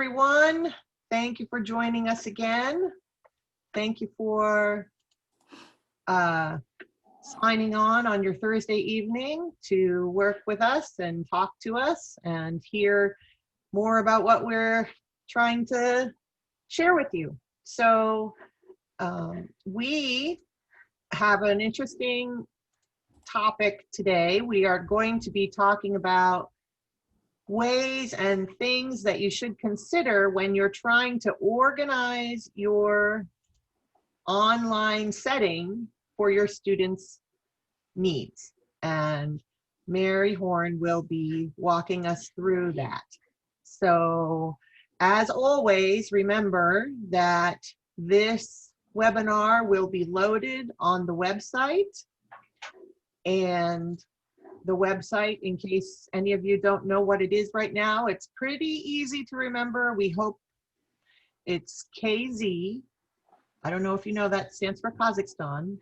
everyone. Thank you for joining us again. Thank you for signing on your Thursday evening to work with us and talk to us and hear more about what we're trying to share with you. So we have an interesting topic today. We are going to be talking about ways and things that you should consider when you're trying to organize your online setting for your students' needs. And Mary Horn will be walking us through that. So as always, remember that this webinar will be loaded on the website, and the website, in case any of you don't know what it is right now, it's pretty easy to remember. We hope it's KZ. I don't know if you know that stands for Kazakhstan.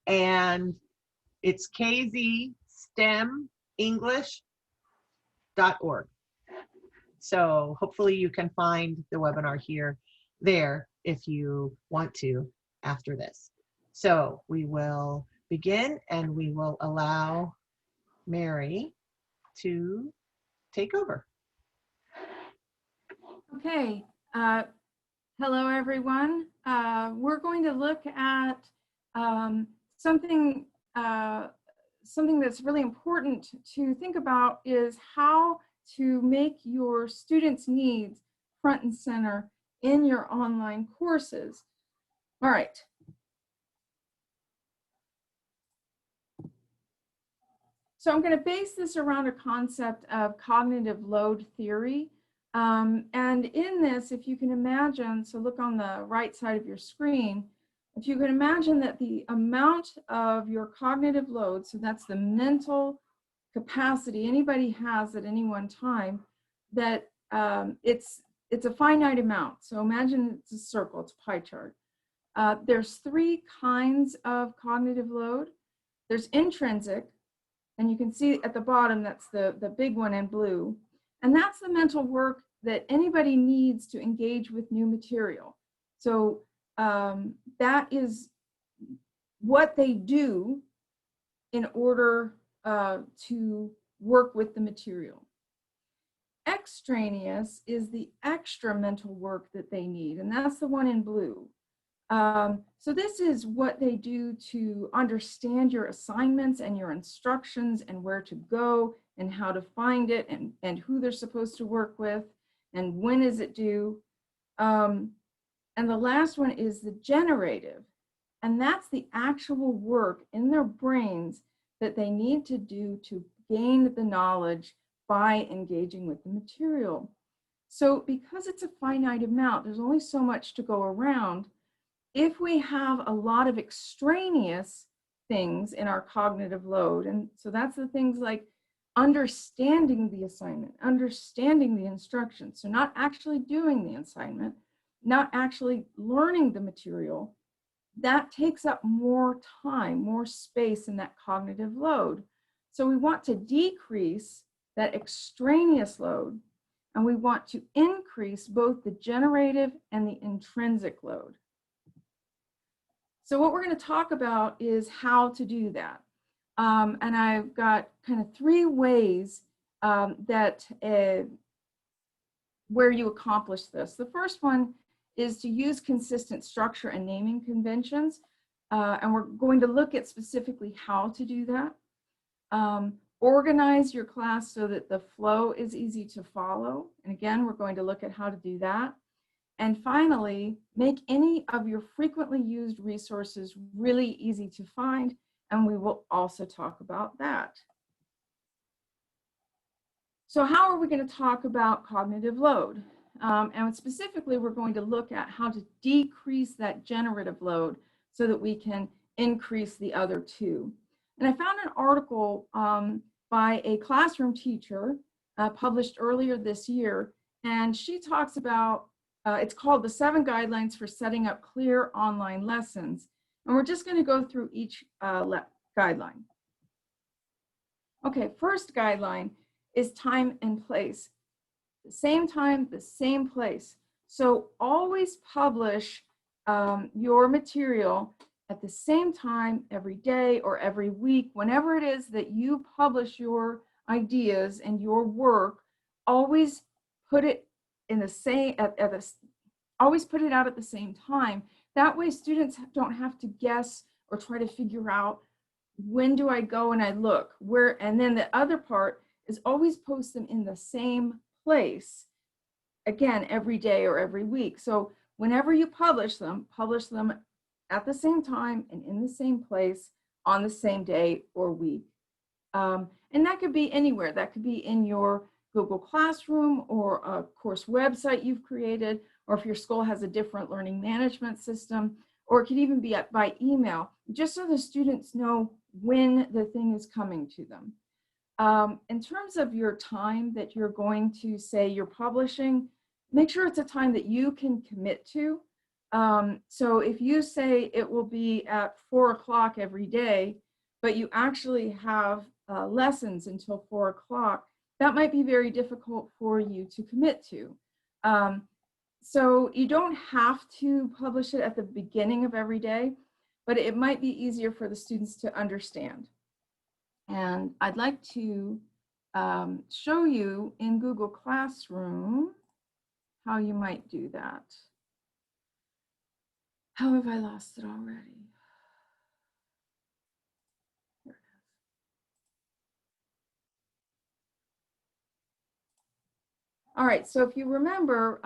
And it's kzstemenglish.org. So hopefully you can find the webinar there if you want to after this. So we will begin, and we will allow Mary to take over. Okay, hello everyone. We're going to look at something that's really important to think about, is how to make your students' needs front and center in your online courses. All right. So I'm going to base this around a concept of cognitive load theory. And in this, if you can imagine, so look on the right side of your screen, if you can imagine that the amount of your cognitive load, so that's the mental capacity anybody has at any one time, that it's a finite amount. So imagine it's a circle, it's a pie chart. There's three kinds of cognitive load. There's intrinsic, and you can see at the bottom, that's the big one in blue. And that's the mental work that anybody needs to engage with new material. So that is what they do in order to work with the material. Extraneous is the extra mental work that they need, and that's the one in blue. So this is what they do to understand your assignments and your instructions and where to go and how to find it and who they're supposed to work with and when is it due. And the last one is the generative. And that's the actual work in their brains that they need to do to gain the knowledge by engaging with the material. So because it's a finite amount, there's only so much to go around. If we have a lot of extraneous things in our cognitive load, and so that's the things like understanding the assignment, understanding the instructions, so not actually doing the assignment, not actually learning the material, that takes up more time, more space in that cognitive load. So we want to decrease that extraneous load, and we want to increase both the generative and the intrinsic load. So what we're going to talk about is how to do that. And I've got kind of three ways where you accomplish this. The first one is to use consistent structure and naming conventions. And we're going to look at specifically how to do that. Organize your class so that the flow is easy to follow. And again, we're going to look at how to do that. And finally, make any of your frequently used resources really easy to find, and we will also talk about that. So how are we going to talk about cognitive load? And specifically, we're going to look at how to decrease that generative load so that we can increase the other two. And I found an article by a classroom teacher published earlier this year, and she talks about it's called the 7 Guidelines for Setting Up Clear Online Lessons. And we're just going to go through each guideline. Okay, first guideline is time and place. the same time, the same place. So always publish your material at the same time every day or every week. Whenever it is that you publish your ideas and your work, always put it in the same always put it out at the same time. That way students don't have to guess or try to figure out, when do I go and I look where, and then the other part is always post them in the same place, again, every day or every week. So whenever you publish them at the same time and in the same place on the same day or week. And that could be anywhere. That could be in your Google Classroom or a course website you've created, or if your school has a different learning management system, or it could even be by email, just so the students know when the thing is coming to them. In terms of your time that you're going to say you're publishing, make sure it's a time that you can commit to. So if you say it will be at 4 o'clock every day, but you actually have lessons until 4 o'clock, that might be very difficult for you to commit to. So you don't have to publish it at the beginning of every day, but it might be easier for the students to understand. And I'd like to show you in Google Classroom how you might do that. How have I lost it already? Here it is. All right, so if you remember,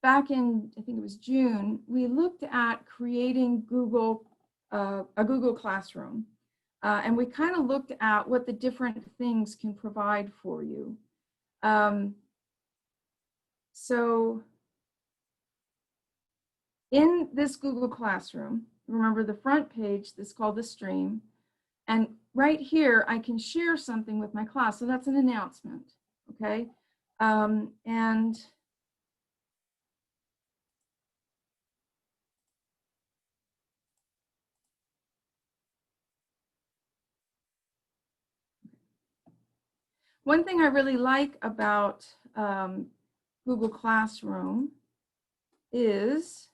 back in, I think it was June, we looked at creating a Google Classroom. And we kind of looked at what the different things can provide for you. So in this Google Classroom, remember the front page, this is called the stream. And right here, I can share something with my class. So that's an announcement, okay? And one thing I really like about Google Classroom is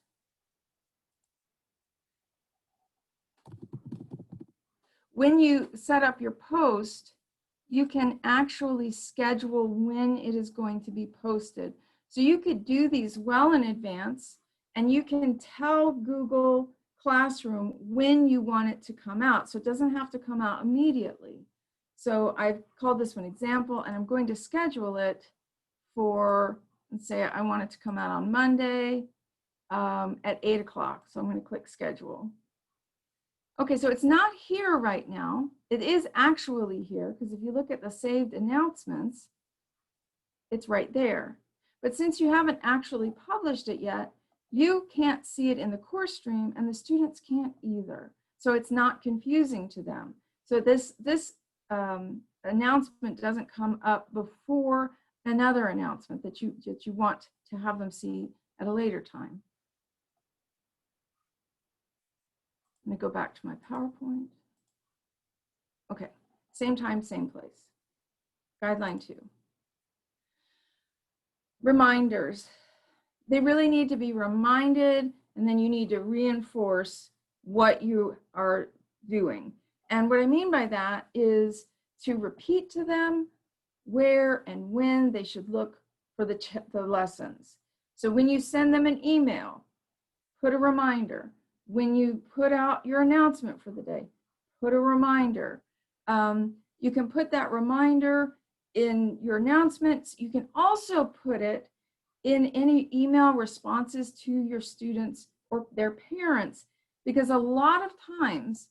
when you set up your post, you can actually schedule when it is going to be posted. So you could do these well in advance, and you can tell Google Classroom when you want it to come out. So it doesn't have to come out immediately. So I've called this one example, and I'm going to schedule it for, let's say I want it to come out on Monday at 8 o'clock. So I'm going to click schedule. Okay, so it's not here right now. It is actually here, because if you look at the saved announcements, it's right there. But since you haven't actually published it yet, you can't see it in the course stream, and the students can't either. So it's not confusing to them. So this announcement doesn't come up before another announcement that you want to have them see at a later time. Let me go back to my PowerPoint. Okay, same time, same place. Guideline 2. Reminders. They really need to be reminded, and then you need to reinforce what you are doing. And what I mean by that is to repeat to them where and when they should look for the lessons. So when you send them an email, put a reminder. When you put out your announcement for the day, put a reminder. You can put that reminder in your announcements. You can also put it in any email responses to your students or their parents, because a lot of times,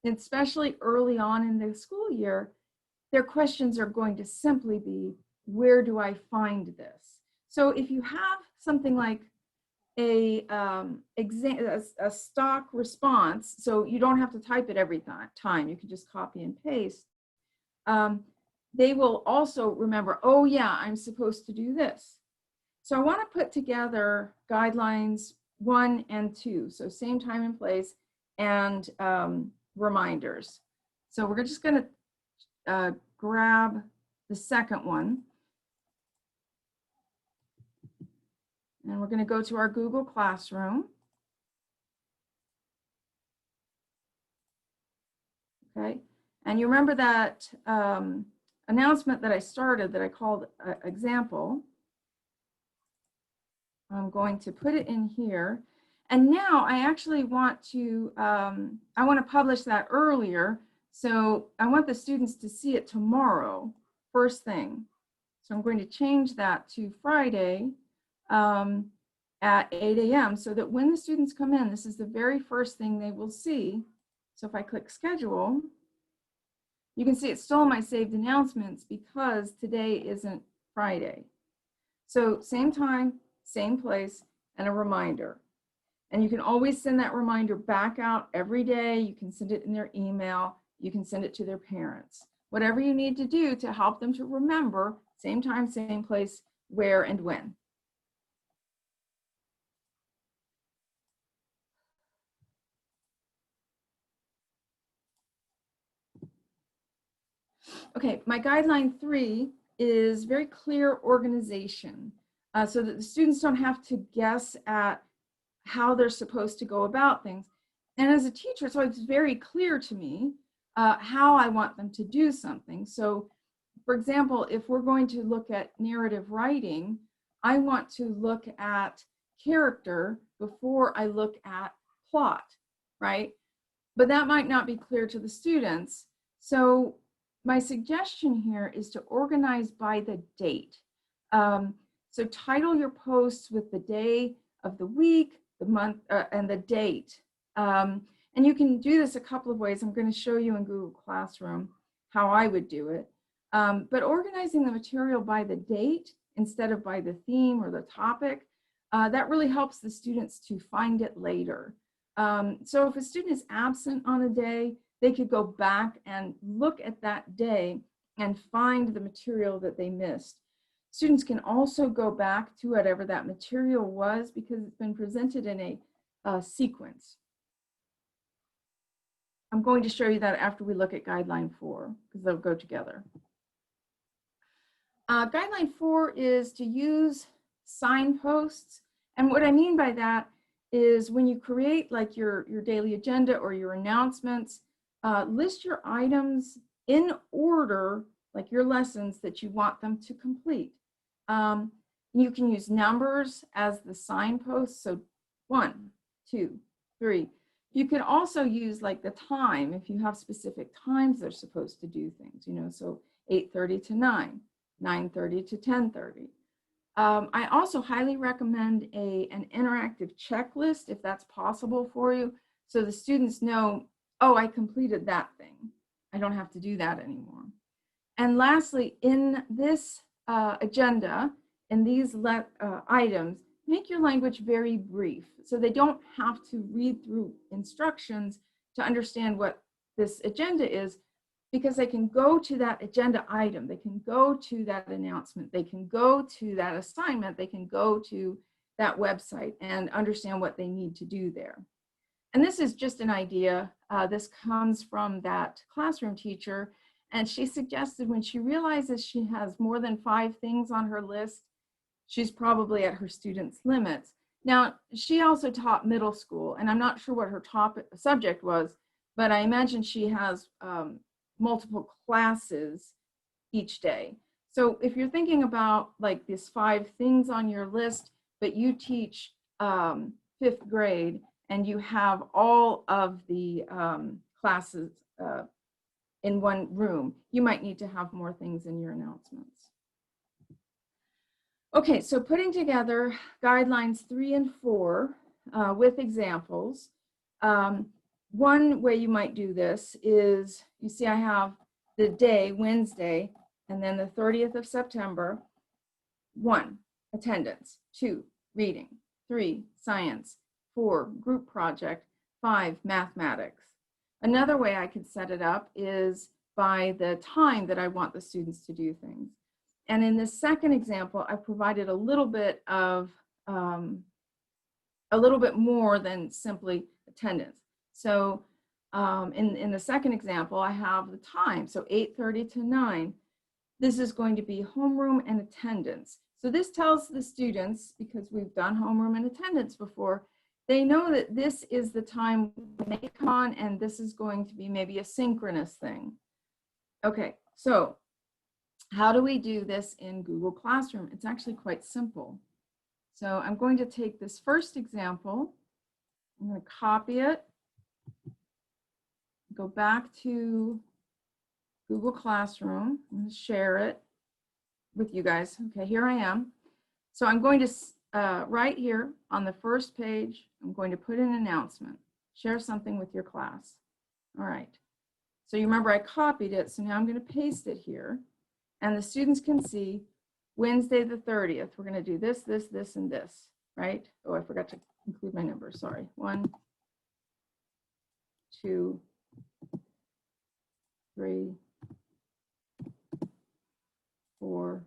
especially early on in the school year, their questions are going to simply be, where do I find this? So if you have something like a stock response, so you don't have to type it every time, you can just copy and paste, they will also remember, oh yeah, I'm supposed to do this. So I want to put together guidelines 1 and 2, so same time and place, and reminders. So we're just going to grab the second one. And we're going to go to our Google Classroom. Okay, and you remember that announcement that I started that I called example. I'm going to put it in here. And now I actually want to, I want to publish that earlier. So I want the students to see it tomorrow, first thing. So I'm going to change that to Friday at 8 a.m. so that when the students come in, this is the very first thing they will see. So if I click schedule, you can see it's still in my saved announcements because today isn't Friday. So same time, same place, and a reminder. And you can always send that reminder back out every day. You can send it in their email. You can send it to their parents. Whatever you need to do to help them to remember, same time, same place, where and when. Okay, my guideline 3 is very clear organization so that the students don't have to guess at how they're supposed to go about things. And as a teacher, so it's very clear to me how I want them to do something. So for example, if we're going to look at narrative writing, I want to look at character before I look at plot, right? But that might not be clear to the students. So my suggestion here is to organize by the date. So title your posts with the day of the week, the month, and the date. And you can do this a couple of ways. I'm going to show you in Google Classroom how I would do it. But organizing the material by the date instead of by the theme or the topic, that really helps the students to find it later. So if a student is absent on a day, they could go back and look at that day and find the material that they missed. Students can also go back to whatever that material was because it's been presented in a sequence. I'm going to show you that after we look at guideline 4 because they'll go together. Guideline 4 is to use signposts. And what I mean by that is when you create like your daily agenda or your announcements, list your items in order, like your lessons that you want them to complete. You can use numbers as the signposts. So 1, 2, 3. You can also use like the time if you have specific times they're supposed to do things, you know, so 8:30 to 9, 9:30 to 10:30. I also highly recommend an interactive checklist if that's possible for you, so the students know, oh, I completed that thing. I don't have to do that anymore. And lastly, in this agenda, in these items, make your language very brief so they don't have to read through instructions to understand what this agenda is, because they can go to that agenda item, they can go to that announcement, they can go to that assignment, they can go to that website and understand what they need to do there. And this is just an idea. This comes from that classroom teacher, and she suggested when she realizes she has more than 5 things on her list, she's probably at her students' limits. Now, she also taught middle school, and I'm not sure what her subject was, but I imagine she has multiple classes each day. So if you're thinking about like these 5 things on your list, but you teach 5th grade and you have all of the classes in one room, you might need to have more things in your announcements. Okay, so putting together guidelines 3 and 4 with examples. One way you might do this is, you see I have the day, Wednesday, and then the 30th of September. 1, attendance. 2, reading. 3, science. 4, group project. 5, mathematics. Another way I could set it up is by the time that I want the students to do things. And in this second example, I provided a little bit of, a little bit more than simply attendance. So in the second example, I have the time, so 8:30 to 9. This is going to be homeroom and attendance. So this tells the students, because we've done homeroom and attendance before, they know that this is the time when they come on and this is going to be maybe a synchronous thing. Okay, so how do we do this in Google Classroom? It's actually quite simple. So I'm going to take this first example. I'm going to copy it, go back to Google Classroom. I'm going to share it with you guys. Okay, here I am. So I'm going to, right here on the first page, I'm going to put an announcement. Share something with your class. All right. So you remember I copied it, so now I'm going to paste it here. And the students can see Wednesday the 30th. We're going to do this, this, this, and this, right? Oh, I forgot to include my numbers, sorry. 1, 2, 3, 4,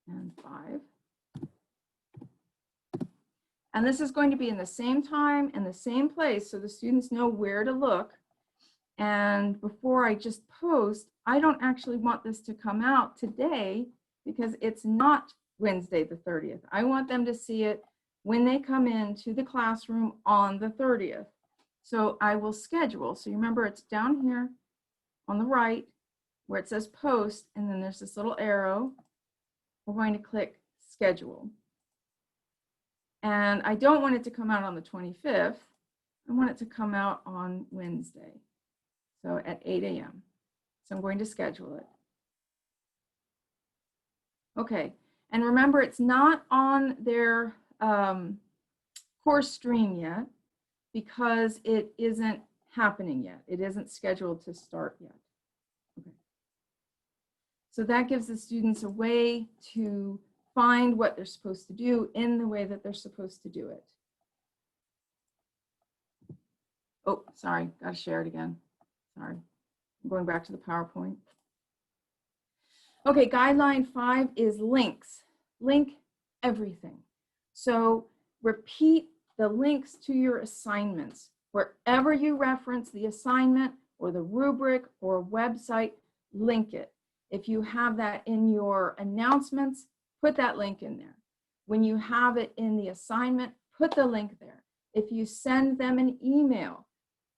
and 5. And this is going to be in the same time and the same place, so the students know where to look. And before I just post, I don't actually want this to come out today because it's not Wednesday the 30th. I want them to see it when they come into the classroom on the 30th. So I will schedule. So you remember it's down here on the right where it says post, and then there's this little arrow. We're going to click schedule. And I don't want it to come out on the 25th. I want it to come out on Wednesday. So at 8 a.m. So I'm going to schedule it. Okay, and remember it's not on their course stream yet because it isn't happening yet. It isn't scheduled to start yet. Okay. So that gives the students a way to find what they're supposed to do in the way that they're supposed to do it. Oh, sorry, gotta share it again. Sorry, I'm going back to the PowerPoint. Okay, guideline 5 is links. Link everything. So repeat the links to your assignments. Wherever you reference the assignment or the rubric or website, link it. If you have that in your announcements, put that link in there. When you have it in the assignment, put the link there. If you send them an email,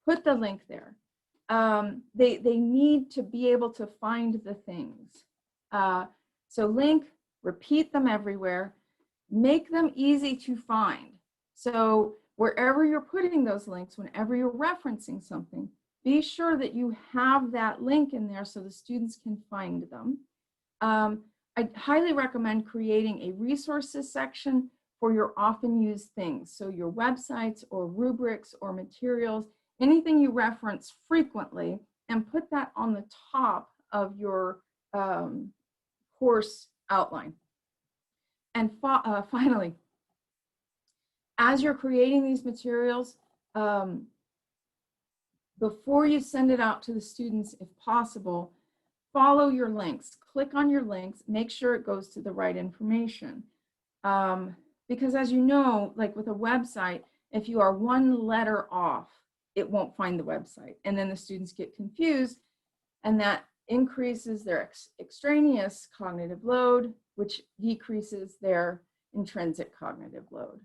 put the link there. They need to be able to find the things. So link, repeat them everywhere, make them easy to find. So wherever you're putting those links, whenever you're referencing something, be sure that you have that link in there so the students can find them. I highly recommend creating a resources section for your often used things. So your websites or rubrics or materials, anything you reference frequently, and put that on the top of your course outline. And finally, as you're creating these materials, before you send it out to the students, if possible, follow your links. Click on your links, make sure it goes to the right information. Because as you know, like with a website, if you are one letter off, it won't find the website. And then the students get confused, and that increases their extraneous cognitive load, which decreases their intrinsic cognitive load.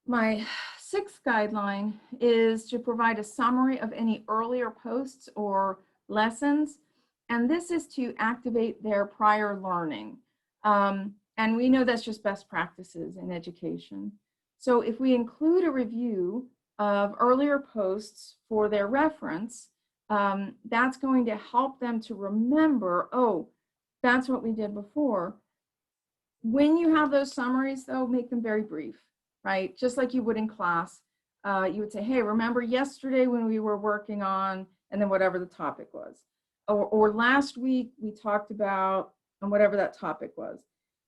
My 6th guideline is to provide a summary of any earlier posts or lessons, and this is to activate their prior learning. And we know that's just best practices in education. So if we include a review of earlier posts for their reference, that's going to help them to remember, oh, that's what we did before. When you have those summaries, though, make them very brief, right? Just like you would in class. You would say, hey, remember yesterday when we were working on, and then whatever the topic was. Or last week we talked about, and whatever that topic was.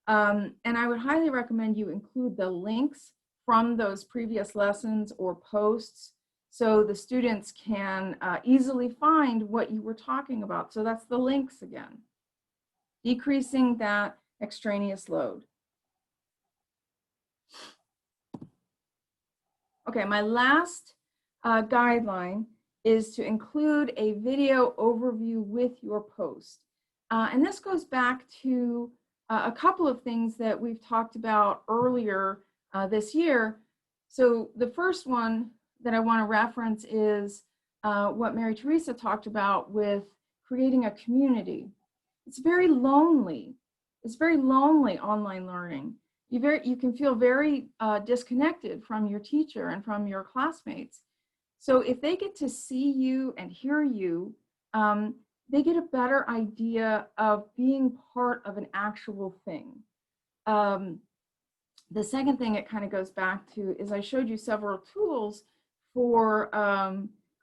And I would highly recommend you include the links from those previous lessons or posts so the students can easily find what you were talking about. So that's the links again, decreasing that extraneous load. Okay, my last guideline is to include a video overview with your post. And this goes back to a couple of things that we've talked about earlier this year. So the first one that I want to reference is what Mary Teresa talked about with creating a community. It's very lonely. It's very lonely online learning. You can feel very disconnected from your teacher and from your classmates. So if they get to see you and hear you, they get a better idea of being part of an actual thing. The second thing it kind of goes back to is I showed you several tools for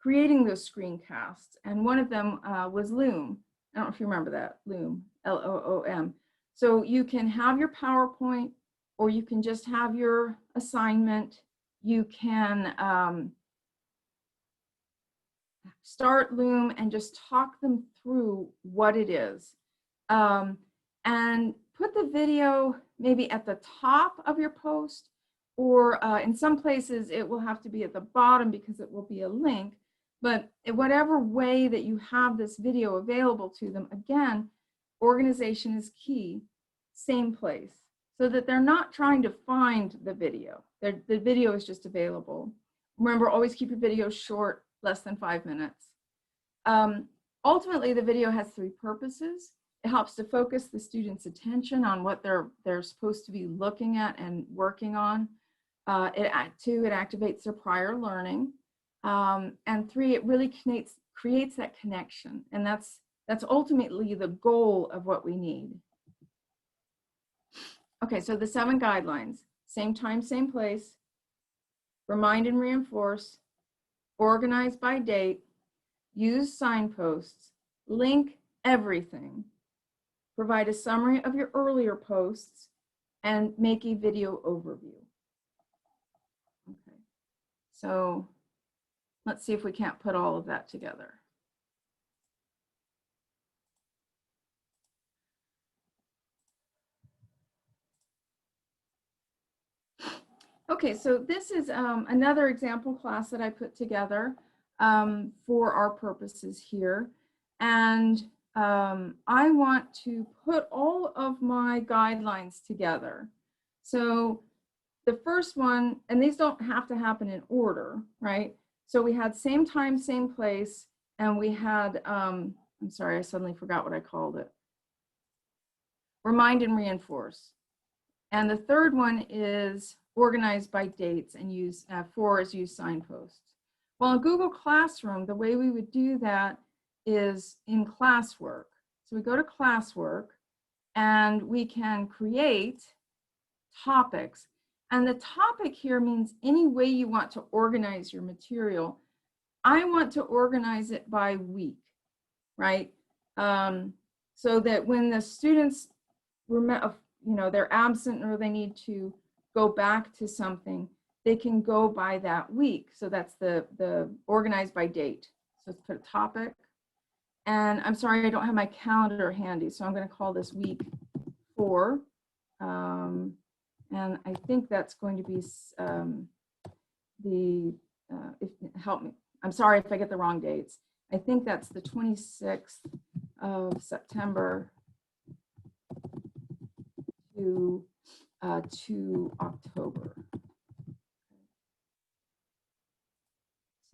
creating those screencasts. And one of them was Loom. I don't know if you remember that, Loom, L-O-O-M. So you can have your PowerPoint, or you can just have your assignment. You can start Loom and just talk them through what it is. And put the video maybe at the top of your post, or in some places it will have to be at the bottom because it will be a link. But in whatever way that you have this video available to them, again, organization is key, same place, so that they're not trying to find the video. The video is just available. Remember, always keep your videos short, less than 5 minutes. Ultimately, the video has 3 purposes. It helps to focus the student's attention on what they're supposed to be looking at and working on. 2, it activates their prior learning. And 3, it really creates that connection. And that's ultimately the goal of what we need. Okay, so the 7 guidelines: same time, same place, remind and reinforce, organize by date, use signposts, link everything, provide a summary of your earlier posts, and make a video overview. Okay, so let's see if we can't put all of that together. Okay, so this is another example class that I put together for our purposes here. And I want to put all of my guidelines together. So the first one, and these don't have to happen in order, right? So we had same time, same place, and we had, I'm sorry, I suddenly forgot what I called it. Remind and reinforce. And the third one is organized by dates, and use 4 is use signposts. Well, in Google Classroom, the way we would do that is in classwork. So we go to classwork and we can create topics. And the topic here means any way you want to organize your material. I want to organize it by week, right? So that when the students, they're absent or they need to go back to something, they can go by that week. So that's the organized by date. So let's put a topic. And I'm sorry, I don't have my calendar handy, so I'm going to call this week 4. And I think that's going to be help me. I'm sorry if I get the wrong dates. I think that's the 26th of September to October.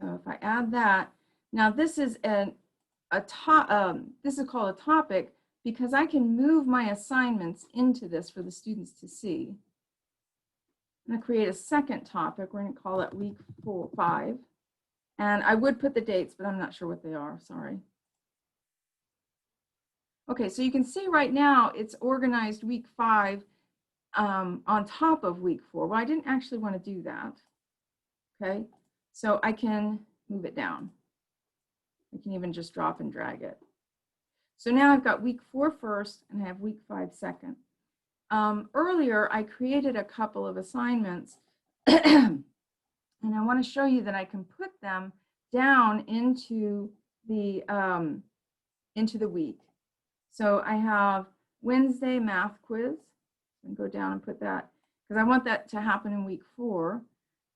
So if I add that, now this is this is called a topic because I can move my assignments into this for the students to see. I'm going to create a second topic. We're going to call it week 5. And I would put the dates, but I'm not sure what they are. Sorry. Okay, so you can see right now it's organized week 5 on top of week 4. Well, I didn't actually want to do that. Okay, so I can move it down. I can even just drop and drag it. So now I've got week 4 first and I have week 5 second. Earlier, I created a couple of assignments and I want to show you that I can put them down into the week. So I have Wednesday math quiz, and go down and put that because I want that to happen in week 4.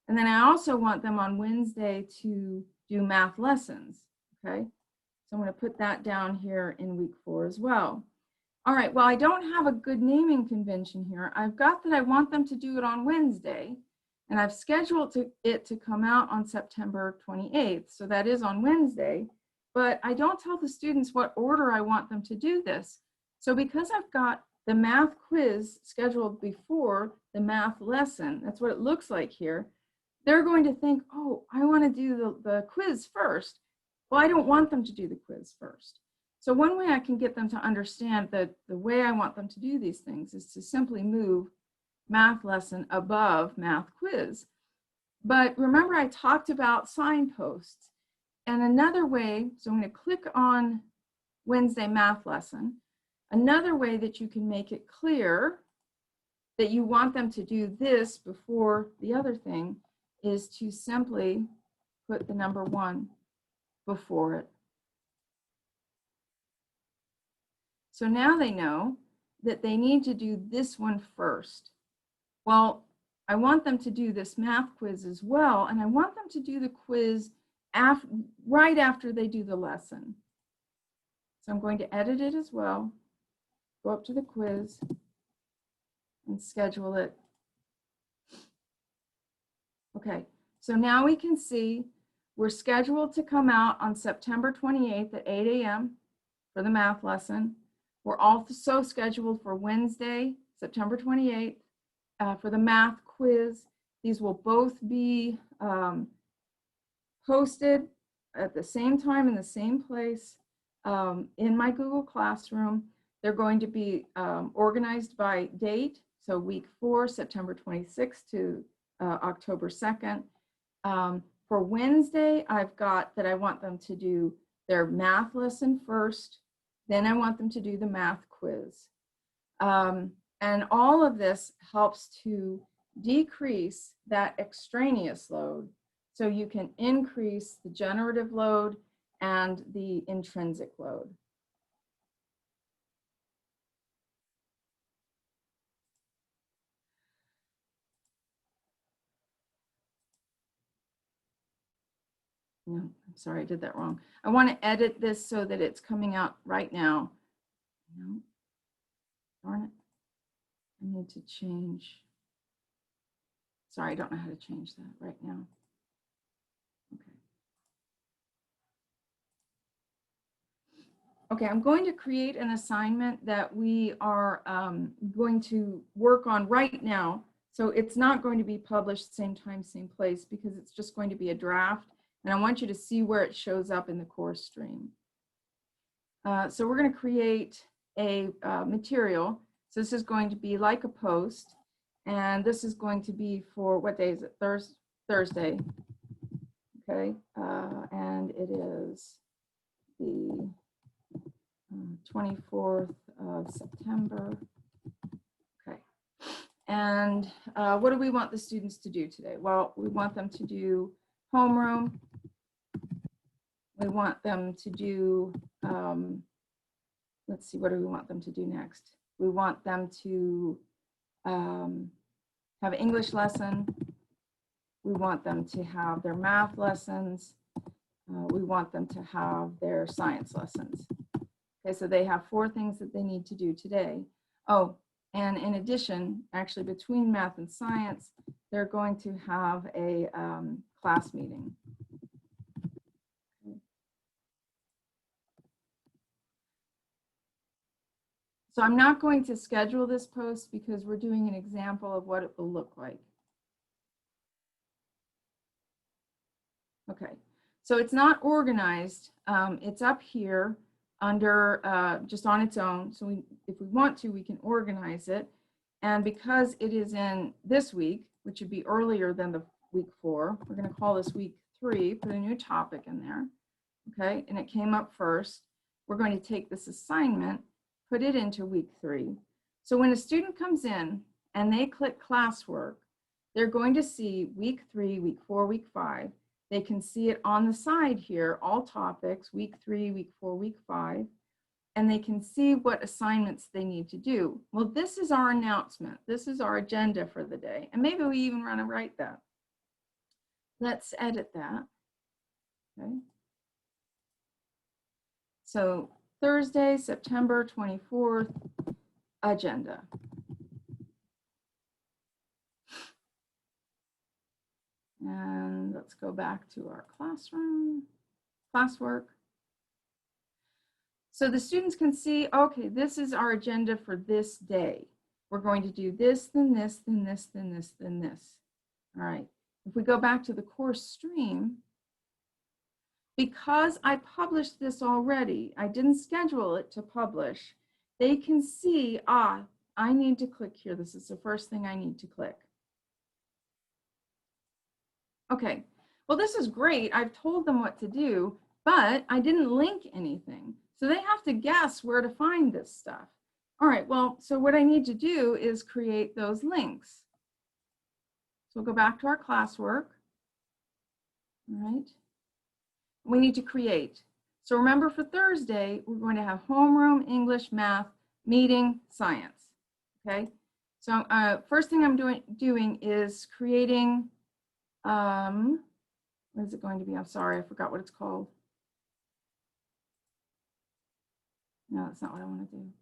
And then I also want them on Wednesday to do math lessons, okay? So I'm going to put that down here in week 4 as well. All right, well, I don't have a good naming convention here. I've got that I want them to do it on Wednesday, and I've scheduled it to come out on September 28th. So that is on Wednesday, but I don't tell the students what order I want them to do this. So because I've got the math quiz scheduled before the math lesson, that's what it looks like here, they're going to think, oh, I want to do the quiz first. Well, I don't want them to do the quiz first. So one way I can get them to understand that the way I want them to do these things is to simply move math lesson above math quiz. But remember, I talked about signposts. And another way, so I'm going to click on Wednesday math lesson. Another way that you can make it clear that you want them to do this before the other thing is to simply put the number 1 before it. So now they know that they need to do this one first. Well, I want them to do this math quiz as well, and I want them to do the quiz right after they do the lesson. So I'm going to edit it as well, go up to the quiz, and schedule it. Okay, so now we can see we're scheduled to come out on September 28th at 8 a.m. for the math lesson. We're also scheduled for Wednesday, September 28th, for the math quiz. These will both be posted at the same time in the same place in my Google Classroom. They're going to be organized by date. So week 4, September 26th to October 2nd. For Wednesday, I've got that I want them to do their math lesson first. Then I want them to do the math quiz. And all of this helps to decrease that extraneous load so you can increase the generative load and the intrinsic load. No, I'm sorry, I did that wrong. I want to edit this so that it's coming out right now. No, darn it. I need to change. Sorry, I don't know how to change that right now. Okay. Okay, I'm going to create an assignment that we are going to work on right now. So it's not going to be published same time, same place, because it's just going to be a draft. And I want you to see where it shows up in the course stream. So we're going to create a material. So this is going to be like a post. And this is going to be for, what day is it? Thursday. Okay. And it is the 24th of September. Okay. And what do we want the students to do today? Well, we want them to do homeroom. We want them to do, let's see, what do we want them to do next? We want them to have an English lesson. We want them to have their math lessons. We want them to have their science lessons. Okay, so they have 4 things that they need to do today. Oh, and in addition, actually between math and science, they're going to have a class meeting. So I'm not going to schedule this post because we're doing an example of what it will look like. Okay, so it's not organized. It's up here under just on its own. So if we want to, we can organize it. And because it is in this week, which would be earlier than the week 4, we're going to call this week 3, put a new topic in there. Okay, and it came up first. We're going to take this assignment, put it into week 3. So when a student comes in and they click classwork, they're going to see week 3, week 4, week 5. They can see it on the side here, all topics, week 3, week 4, week 5, and they can see what assignments they need to do. Well, this is our announcement. This is our agenda for the day. And maybe we even want to write that. Let's edit that. Okay. So Thursday, September 24th, agenda. And let's go back to our classwork. So the students can see, okay, this is our agenda for this day. We're going to do this, then this, then this, then this, then this. All right. If we go back to the course stream, because I published this already, I didn't schedule it to publish, they can see, I need to click here. This is the first thing I need to click. Okay, well, this is great. I've told them what to do, but I didn't link anything. So they have to guess where to find this stuff. All right, well, so what I need to do is create those links. So we'll go back to our classwork. All right. We need to create. So remember, for Thursday, we're going to have homeroom, English, math, meeting, science. Okay. So first thing I'm doing is creating, what is it going to be? I'm sorry, I forgot what it's called. No, that's not what I want to do.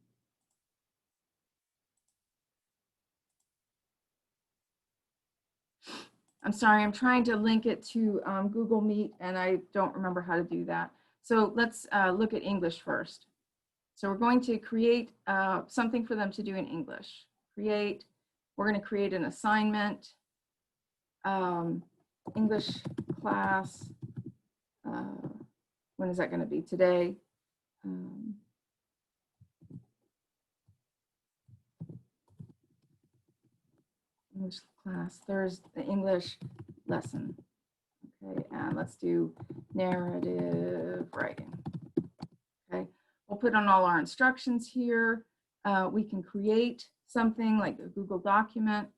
I'm sorry, I'm trying to link it to Google Meet and I don't remember how to do that. So let's look at English first. So we're going to create something for them to do in English. Create, we're going to create an assignment, English class, when is that going to be? Today. English class, Thursday, English lesson. Okay, and let's do narrative writing. Okay, we'll put on all our instructions here. We can create something like a Google document.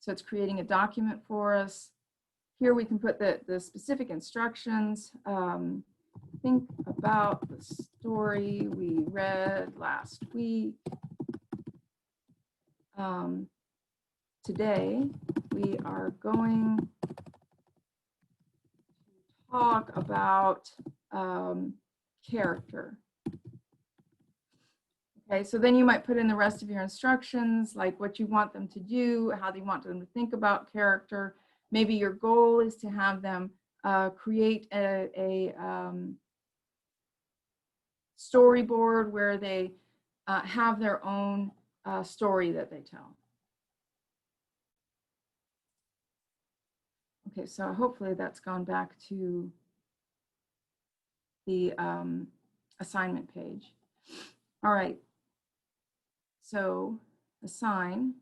So it's creating a document for us. Here we can put the specific instructions. Think about the story we read last week. Today, we are going to talk about character. Okay, so then you might put in the rest of your instructions, like what you want them to do, how you want them to think about character. Maybe your goal is to have them create a storyboard where they have their own story that they tell. Okay, so hopefully that's gone back to the assignment page. All right, so assign.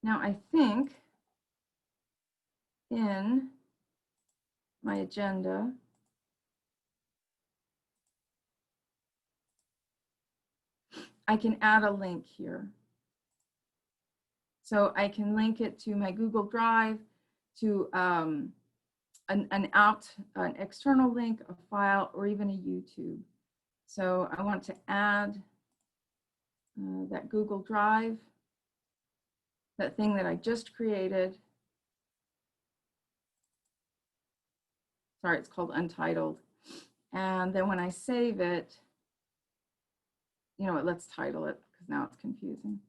Now I think in my agenda, I can add a link here. So I can link it to my Google Drive, to an external link, a file, or even a YouTube. So I want to add that Google Drive, that thing that I just created. Sorry, it's called Untitled. And then when I save it, you know what, let's title it because now it's confusing.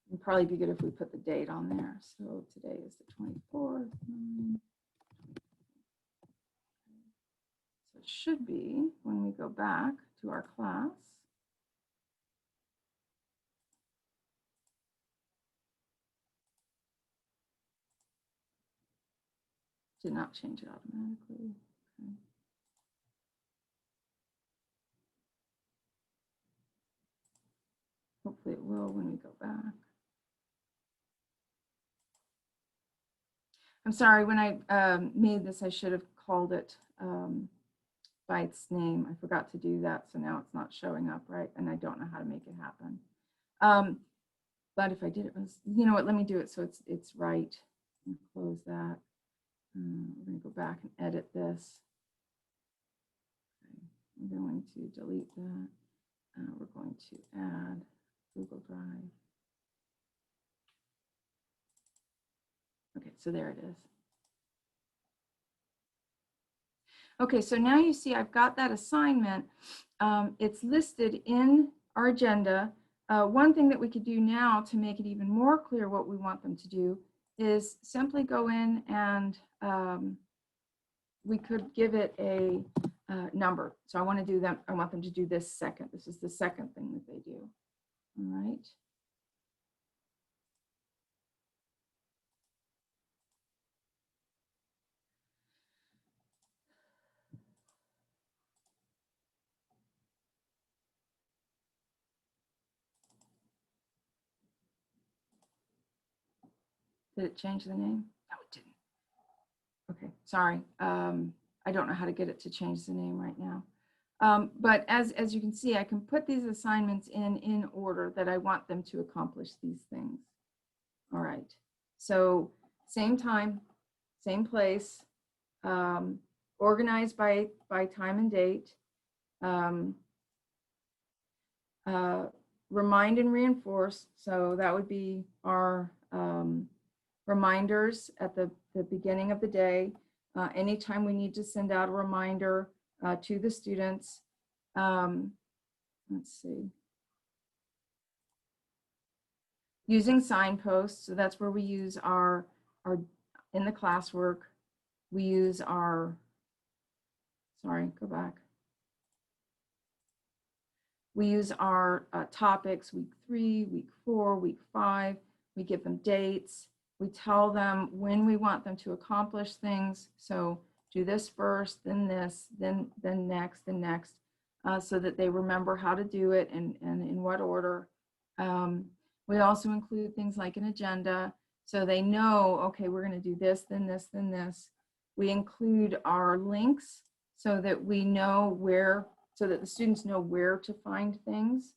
It'd probably be good if we put the date on there. So today is the 24th. So it should be when we go back to our class. Did not change it automatically. Okay. Hopefully it will when we go back. I'm sorry, when I made this, I should have called it by its name. I forgot to do that, so now it's not showing up, right? And I don't know how to make it happen. But if I did it, you know what, let me do it so it's right. Close that. we're going to go back and edit this. Okay. I'm going to delete that. We're going to add Google Drive. Okay, so there it is. Okay, so now you see I've got that assignment. It's listed in our agenda. One thing that we could do now to make it even more clear what we want them to do is simply go in and we could give it a number. So I want them to do this second. This is the second thing that they do. All right. Did it change the name? No, it didn't. Okay, sorry. I don't know how to get it to change the name right now. But as you can see, I can put these assignments in order that I want them to accomplish these things. All right, so same time, same place, organized by time and date, remind and reinforce. So that would be our reminders at the beginning of the day. Anytime we need to send out a reminder to the students. Let's see. Using signposts, so that's where we use our in the classwork, we use our, sorry, go back. We use our topics, week 3, week 4, week 5. We give them dates. We tell them when we want them to accomplish things. So do this first, then this, then next, then next, so that they remember how to do it and in what order. We also include things like an agenda, so they know, okay, we're going to do this, then this, then this. We include our links so that we know where, so that the students know where to find things.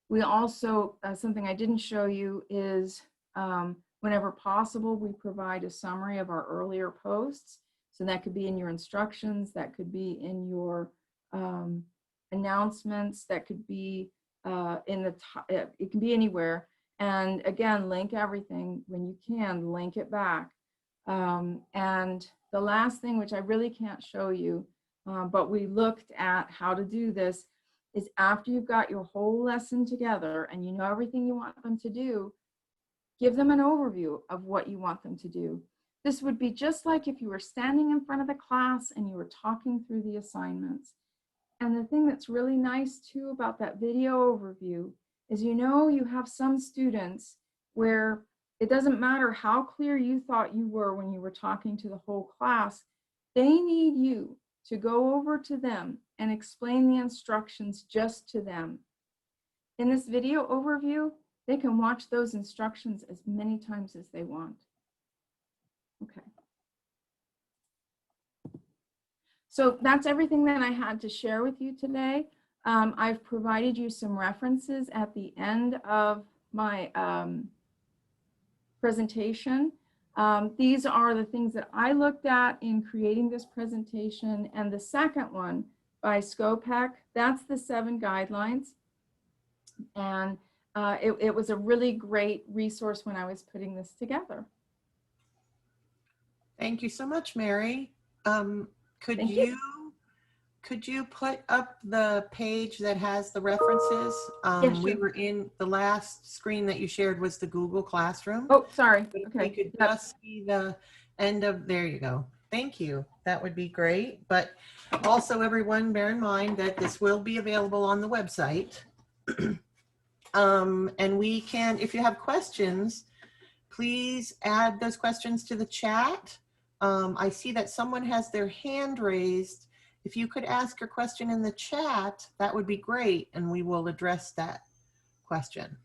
We also, something I didn't show you is whenever possible, we provide a summary of our earlier posts. So that could be in your instructions, that could be in your announcements, that could be in the, it can be anywhere. And again, link everything when you can, link it back. And the last thing, which I really can't show you, but we looked at how to do this, is after you've got your whole lesson together and you know everything you want them to do, give them an overview of what you want them to do. This would be just like if you were standing in front of the class and you were talking through the assignments. And the thing that's really nice too about that video overview is, you know, you have some students where it doesn't matter how clear you thought you were when you were talking to the whole class, they need you to go over to them and explain the instructions just to them. In this video overview, they can watch those instructions as many times as they want. Okay. So that's everything that I had to share with you today. I've provided you some references at the end of my presentation. These are the things that I looked at in creating this presentation. And the second one by Skopek, that's the 7 guidelines. And it was a really great resource when I was putting this together. Thank you so much, Mary. Could you put up the page that has the references? Yeah, sure. We were in the last screen that you shared was the Google Classroom. Oh, sorry. But if Okay. we could just see the end of, there you go. Thank you. That would be great. But also, everyone, bear in mind that this will be available on the website. And we can, if you have questions, please add those questions to the chat. I see that someone has their hand raised. If you could ask your question in the chat, that would be great, and we will address that question.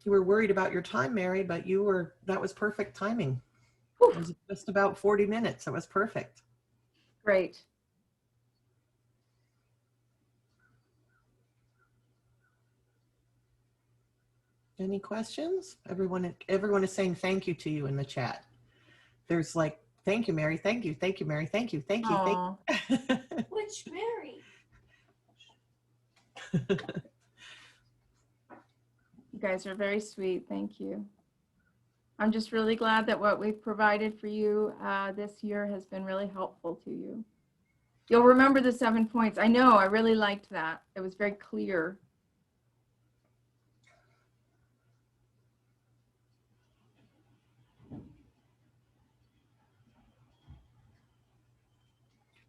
You were worried about your time, Mary, but that was perfect timing. It was just about 40 minutes. That was perfect. Great. Any questions? Everyone is saying thank you to you in the chat. There's like, thank you, Mary. Thank you. Thank you, Mary. Thank you. Thank you. Thank Aw, you. Which Mary? you guys are very sweet. Thank you. I'm just really glad that what we've provided for you this year has been really helpful to you. You'll remember the 7 points. I know, I really liked that. It was very clear.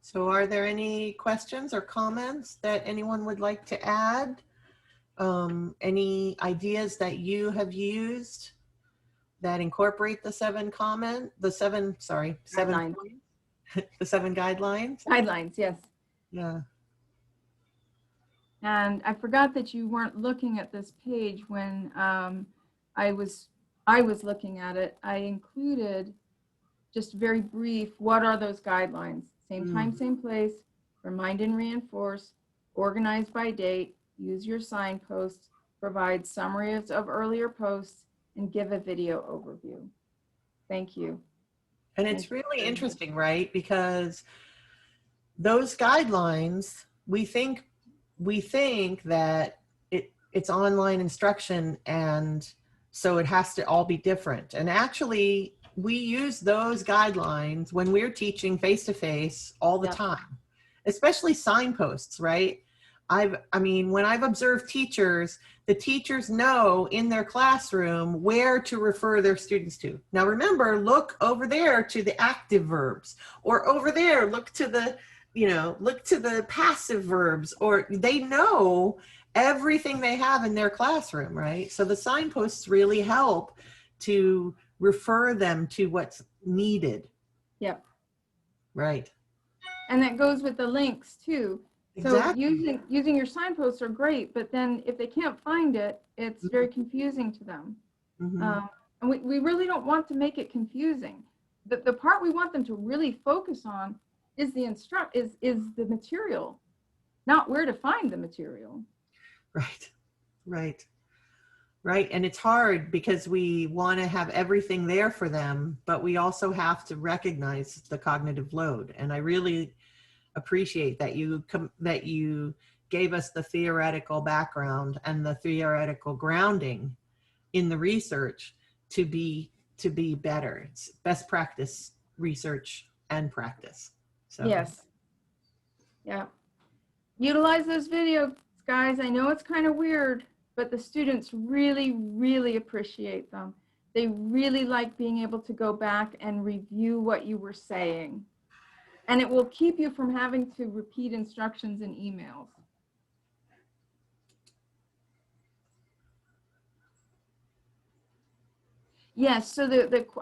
So are there any questions or comments that anyone would like to add? Any ideas that you have used that incorporate the seven Guidelines. points, the 7 guidelines? Guidelines, yes. Yeah. And I forgot that you weren't looking at this page when I was looking at it. I included just very brief, what are those guidelines? Same time, same place, remind and reinforce, organize by date, use your signposts, provide summaries of earlier posts, and give a video overview. Thank you. And it's really interesting, right? Because those guidelines, we think that it's online instruction, and so it has to all be different. And actually, we use those guidelines when we're teaching face-to-face all the time, especially signposts, right? I mean, when I've observed teachers, the teachers know in their classroom where to refer their students to. Now remember, look over there to the active verbs, or over there, look to the, look to the passive verbs, or they know everything they have in their classroom, right? So the signposts really help to refer them to what's needed. Yep. Right. And that goes with the links too. Exactly. So using your signposts are great, but then if they can't find it, it's very confusing to them. And we really don't want to make it confusing. The part we want them to really focus on is the material, not where to find the material. Right, right, right. And it's hard because we want to have everything there for them, but we also have to recognize the cognitive load. And I really appreciate that you gave us the theoretical background and the theoretical grounding in the research to be better. It's best practice research and practice. So yes. Yeah. Utilize those videos, guys. I know it's kind of weird, but the students really, really appreciate them. They really like being able to go back and review what you were saying. And it will keep you from having to repeat instructions in emails. Yes, so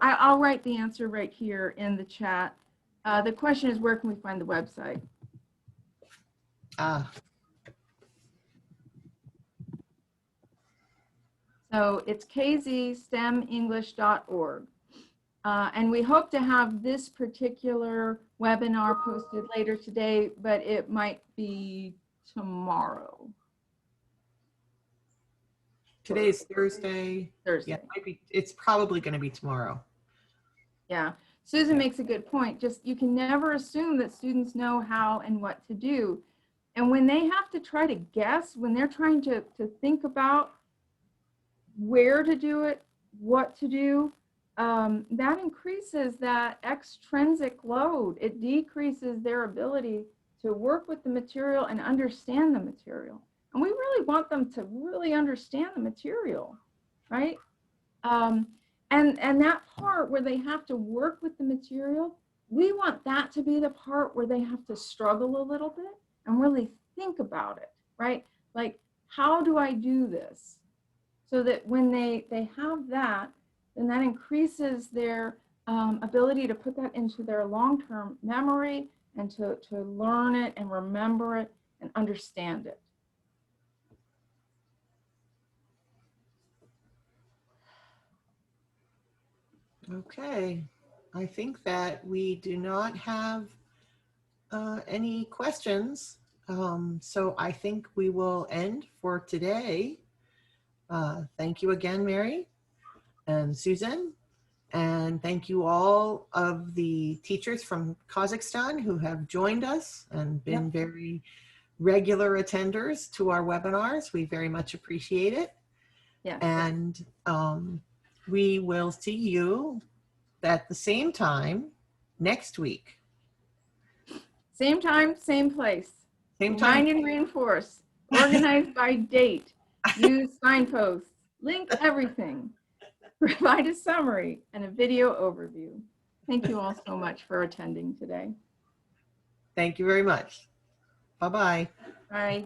I'll write the answer right here in the chat. The question is, where can we find the website? So it's kzstemenglish.org. And we hope to have this particular webinar posted later today, but it might be tomorrow. Today's Thursday. Thursday. Yeah, it's probably going to be tomorrow. Yeah, Susan makes a good point. Just, you can never assume that students know how and what to do. And when they have to try to guess, when they're trying to think about where to do it, what to do, that increases that extrinsic load. It decreases their ability to work with the material and understand the material. And we really want them to really understand the material, right? And that part where they have to work with the material, we want that to be the part where they have to struggle a little bit and really think about it, right? Like, how do I do this? So that when they have that, then that increases their ability to put that into their long-term memory and to learn it and remember it and understand it. Okay, I think that we do not have any questions. So I think we will end for today. Thank you again, Mary and Susan. And thank you all of the teachers from Kazakhstan who have joined us and been very regular attenders to our webinars. We very much appreciate it. Yes. And we will see you at the same time next week. Same time, same place. Same time. Remind and reinforce. Organized by date. Use signposts. Link everything. Provide a summary and a video overview. Thank you all so much for attending today. Thank you very much. Bye-bye. Bye.